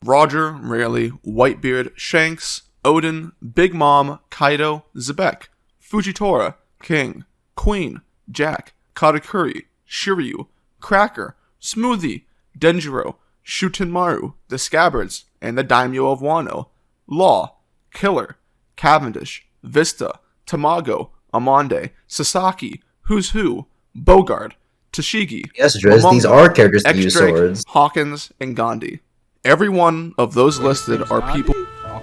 Roger, Rayleigh, Whitebeard, Shanks, Odin, Big Mom, Kaido, Zebek, Fujitora, King, Queen, Jack, Katakuri, Shiryu, Cracker, Smoothie, Denjiro, Shutenmaru, the Scabbards, and the Daimyo of Wano, Law, Killer, Cavendish, Vista, Tamago, Amande, Sasaki, Who's Who, Bogard, Tashigi, Yes, Driz, these Momonga, are characters that use X-Drake, swords. Hawkins, and Gandhi. Every one of those listed are people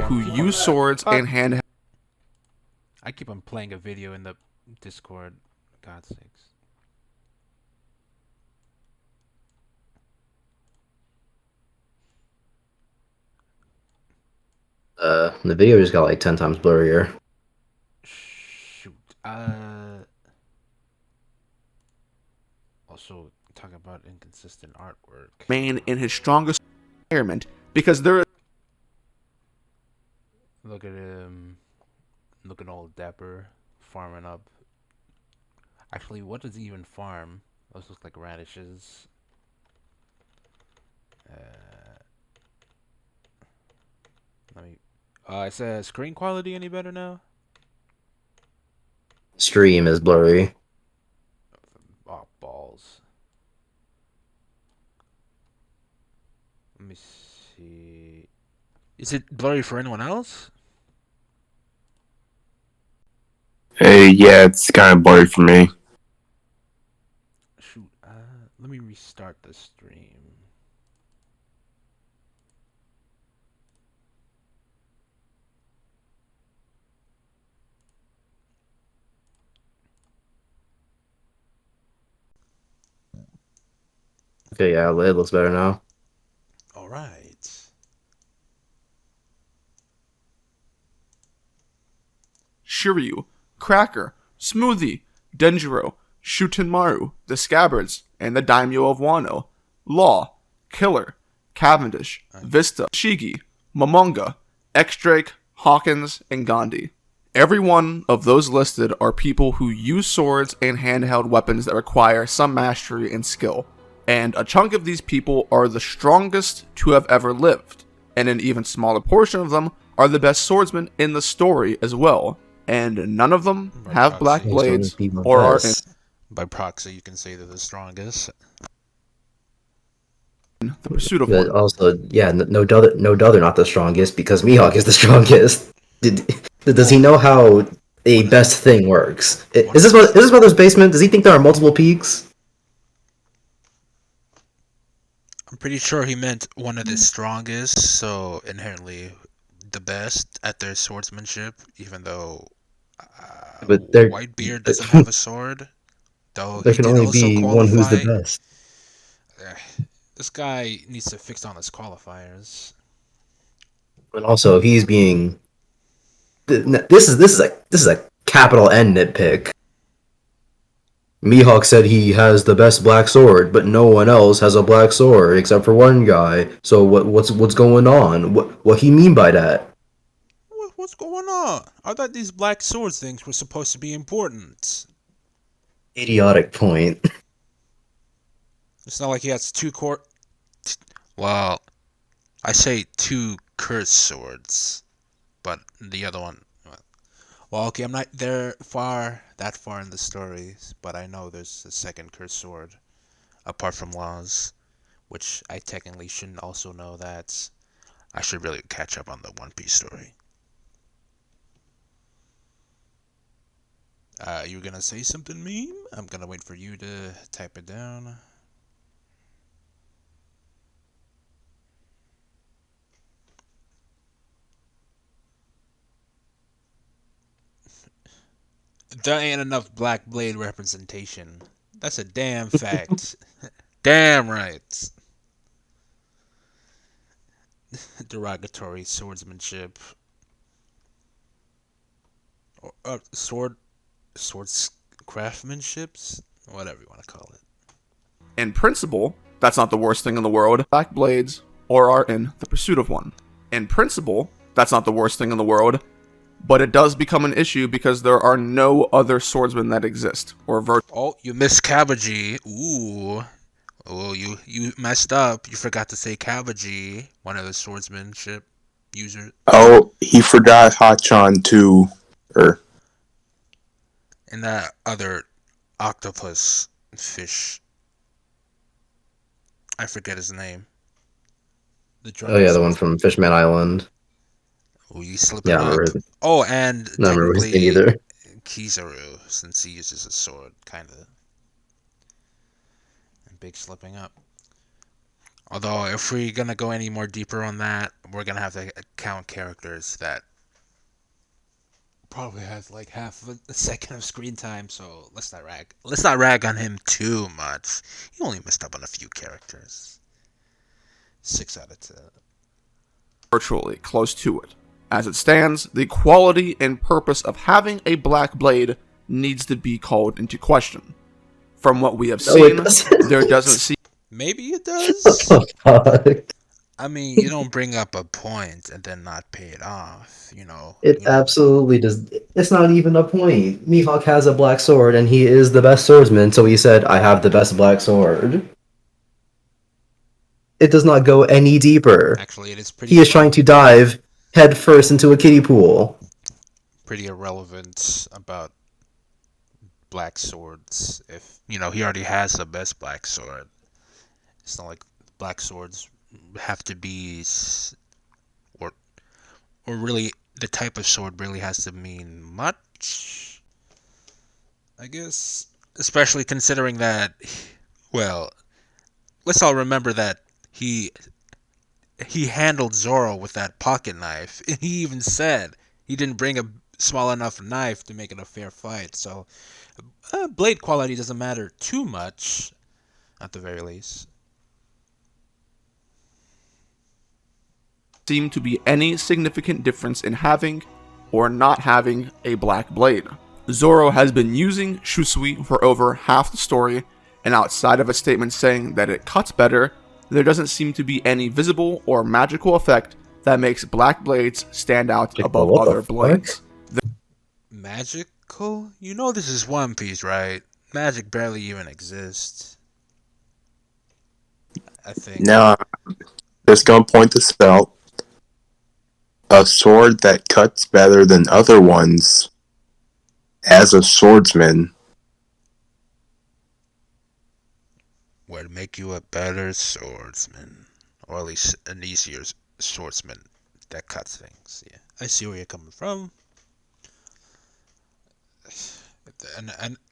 who use swords and handheld. I keep on playing a video in the Discord. God's sakes. The video just got like 10 times blurrier. Shoot. Also, talk about inconsistent artwork. Main in his strongest environment because there is. Look at him. Looking all dapper. Farming up. Actually, what does he even farm? Those look like radishes. Let me. It says screen quality any better now? Stream is blurry. Oh, balls. Let me see. Is it blurry for anyone else? Yeah, it's kind of blurry for me. Shoot. Let me restart the stream. Okay, yeah, it looks better now. All right. Shiryu, Cracker, Smoothie, Denjiro, Shutenmaru, the Scabbards, and the Daimyo of Wano, Law, Killer, Cavendish, Vista, Shigi, Momonga, X-Drake, Hawkins, and Gandhi. Every one of those listed are people who use swords and handheld weapons that require some mastery and skill. And a chunk of these people are the strongest to have ever lived, and an even smaller portion of them are the best swordsmen in the story as well. And none of them have black blades or are By proxy, you can say they're the strongest. in the pursuit of But one. also, yeah, no doubt they're not the strongest because Mihawk is the strongest. Does he know how a best thing works? Is this Mother's basement? Does he think there are multiple peaks? I'm pretty sure he meant one of the strongest, so inherently the best at their swordsmanship, even though But there, Whitebeard doesn't have a sword, though there he can did only also be one who's the qualify. best. This guy needs to fix on his qualifiers. And also, he's being. This is a capital N nitpick. Mihawk said he has the best black sword, but no one else has a black sword except for one guy. So what's going on? What he mean by that? What's going on? I thought these black sword things were supposed to be important. Idiotic point. It's not like he has well, I say two cursed swords, but the other one. Well, okay, I'm not that far in the stories, but I know there's a second cursed sword, apart from Law's, which I technically shouldn't also know that. I should really catch up on the One Piece story. You gonna say something, Meme? I'm gonna wait for you to type it down. There ain't enough Black Blade representation. That's a damn fact. Damn right. Derogatory swordsmanship. Or swords craftsmanships? Whatever you want to call it. In principle, that's not the worst thing in the world. Black blades or are in the pursuit of one. In principle, that's not the worst thing in the world. But it does become an issue because there are no other swordsmen that exist. Oh, you missed Cabbagey. Ooh. Oh, you messed up. You forgot to say Cabaji, one of the swordsmanship users, Oh, he forgot Hachan too. Or and that other octopus fish. I forget his name. The Oh yeah, drunken the one swordsman. from Fishman Island. Oh, you slipping Yeah, I up. remember. Oh, and I don't remember his name technically either. Kizaru, since he uses a sword, kinda. Big slipping up. Although, if we're gonna go any more deeper on that, we're gonna have to count characters that probably has like half of a second of screen time. So let's not rag on him too much. He only messed up on a few characters. 6 out of 10. Virtually close to it. As it stands, the quality and purpose of having a black blade needs to be called into question. From what we have No, it seen, doesn't. there doesn't seem Maybe it What does. the fuck? I mean, you don't bring up a point and then not pay it off. It You know what? absolutely does. It's not even a point. Mihawk has a black sword, and he is the best swordsman, so he said, I have the best black sword. It does not go any deeper. Actually, it is He is trying to dive head first into a kiddie pool. pretty irrelevant about black swords. If he already has the best black sword. It's not like black swords have to be, or really the type of sword really has to mean much. I guess, especially considering that, well, let's all remember that he handled Zoro with that pocket knife. He even said he didn't bring a small enough knife to make it a fair fight. So, blade quality doesn't matter too much, at the very least. seem to be any significant difference in having or not having a black blade. Zoro has been using Shusui for over half the story, and outside of a statement saying that it cuts better, there doesn't seem to be any visible or magical effect that makes black blades stand out Like, above what the other fuck? blades. Magical? You know this is One Piece, right? Magic barely even exists. I think. now, just gonna point this out: a sword that cuts better than other ones, as a swordsman, Would make you a better swordsman. Or at least an easier swordsman that cuts things. Yeah. I see where you're coming from.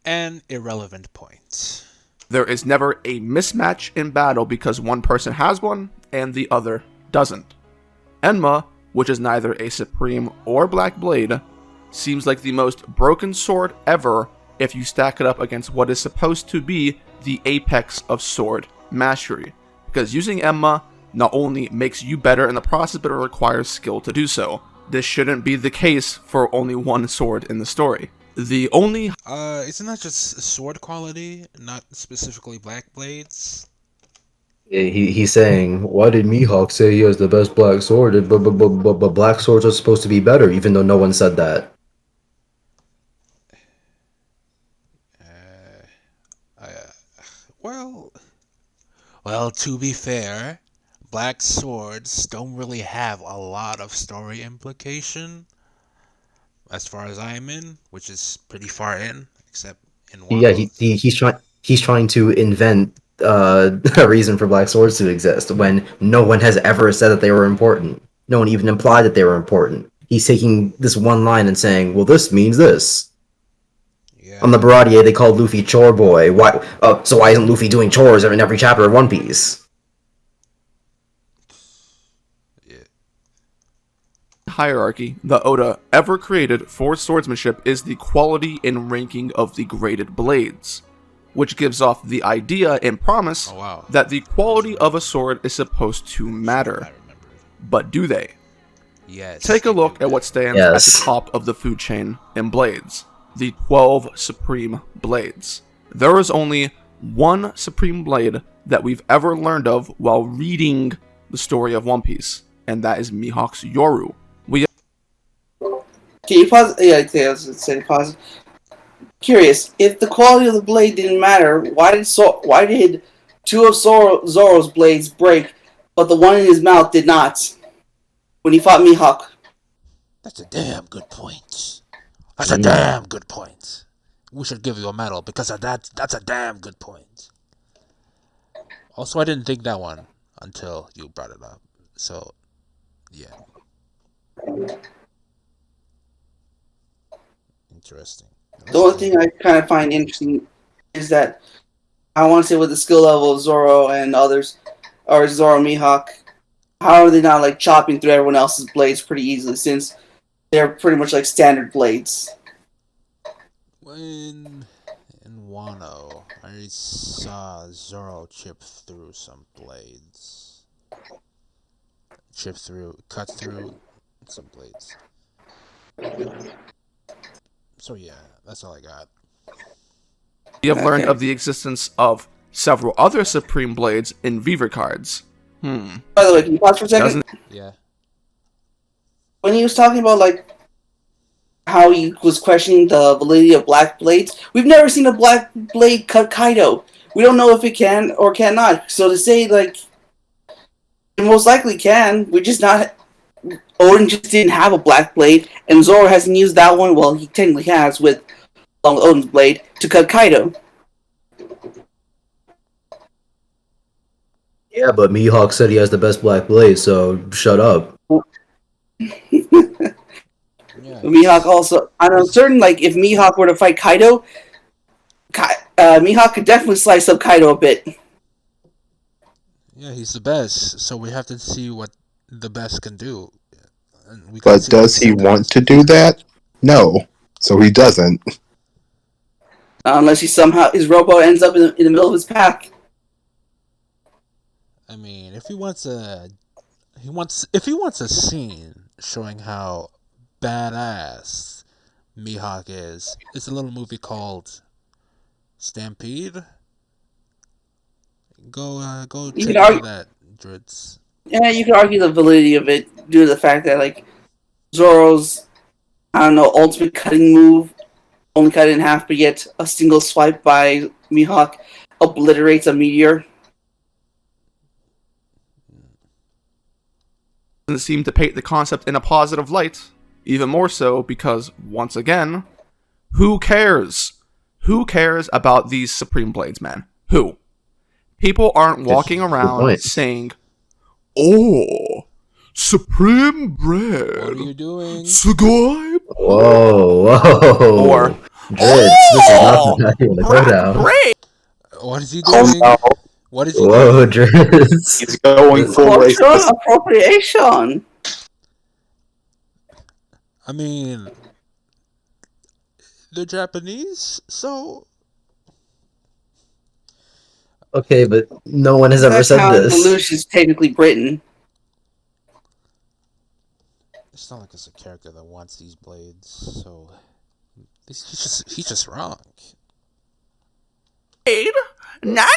An irrelevant point. There is never a mismatch in battle because one person has one and the other doesn't. Enma, which is neither a supreme or black blade, seems like the most broken sword ever if you stack it up against what is supposed to be the apex of sword mastery. Because using Enma not only makes you better in the process, but it requires skill to do so. This shouldn't be the case for only one sword in the story. The only Isn't that just sword quality, not specifically black blades? He's saying, why did Mihawk say he has the best black sword? But black swords are supposed to be better, even though no one said that. Uh, well, to be fair, black swords don't really have a lot of story implication, as far as I'm in, which is pretty far in, except in Yeah, Wano. he's trying to invent a reason for black swords to exist when no one has ever said that they were important. No one even implied that they were important. He's taking this one line and saying, "Well, this means this." On the Yeah, Baratier, they called Luffy Chore Boy. Why? So why isn't Luffy doing chores in every chapter of One Piece? yeah. hierarchy that Oda ever created for swordsmanship is the quality and ranking of the graded blades, which gives off the idea and promise Oh wow. that the quality of a sword is supposed to I matter. remember. But do they? Yes. Take a they look do at what that. stands at the Yes. top of the food chain in blades, the 12 supreme blades. There is only one supreme blade that we've ever learned of while reading the story of One Piece, and that is Mihawk's Yoru. We Can you pause? Yeah, okay, I was gonna say pause. Curious, if the quality of the blade didn't matter, why did two of Zoro's blades break, but the one in his mouth did not. When he fought Mihawk. That's a damn good point. That's a damn good point. We should give you a medal because of that. That's a damn good point. Also, I didn't think that one until you brought it up. So, yeah. Interesting. The only thing I kind of find interesting is that I want to say with the skill level of Zoro and others, or Zoro Mihawk, how are they not like chopping through everyone else's blades pretty easily since they're pretty much like standard blades? When in Wano, I saw Zoro chip through some blades. Cut through some blades. So yeah, that's all I got. We have learned Okay. of the existence of several other Supreme Blades in Viva cards. By the way, can you pause for a second? Doesn't Yeah. When he was talking about like how he was questioning the validity of black blades, we've never seen a black blade cut Kaido. We don't know if it can or cannot. So to say like it most likely can, we just not. Odin just didn't have a black blade, and Zoro hasn't used that one. Well, he technically has with Odin's blade to cut Kaido. Yeah, but Mihawk said he has the best black blade, so shut up. Yeah. Mihawk also, I'm certain, like if Mihawk were to fight Kaido, Mihawk could definitely slice up Kaido a bit. Yeah, he's the best. So we have to see what the best can do. And we can But see what does the he second want best to can do that? No. So he doesn't. Unless he somehow his rowboat ends up in the middle of his path. I mean, if he wants a scene showing how badass Mihawk is, it's a little movie called Stampede. Go You check can into argue, that, Dritz. yeah, you can argue the validity of it due to the fact that like Zoro's, I don't know, ultimate cutting move only cut it in half, but yet a single swipe by Mihawk obliterates a meteor. seem to paint the concept in a positive light. Even more so because, once again, who cares? Who cares about these Supreme Blades, man? Who? People aren't walking Good around point. saying, "Oh, Supreme Bread. What are you doing? Sugoi Whoa, whoa. Or, Dritz, this is not oh, the night to go Black down. Bread." What is he Oh doing? no. What is he Whoa, doing? Dritz. He's going full Cultural racist. appropriation. I mean, they're Japanese, so Okay, but no one has ever That's said how this. Lelouch is technically Britain. it's not like it's a character that wants these blades. So he's just wrong. Nani?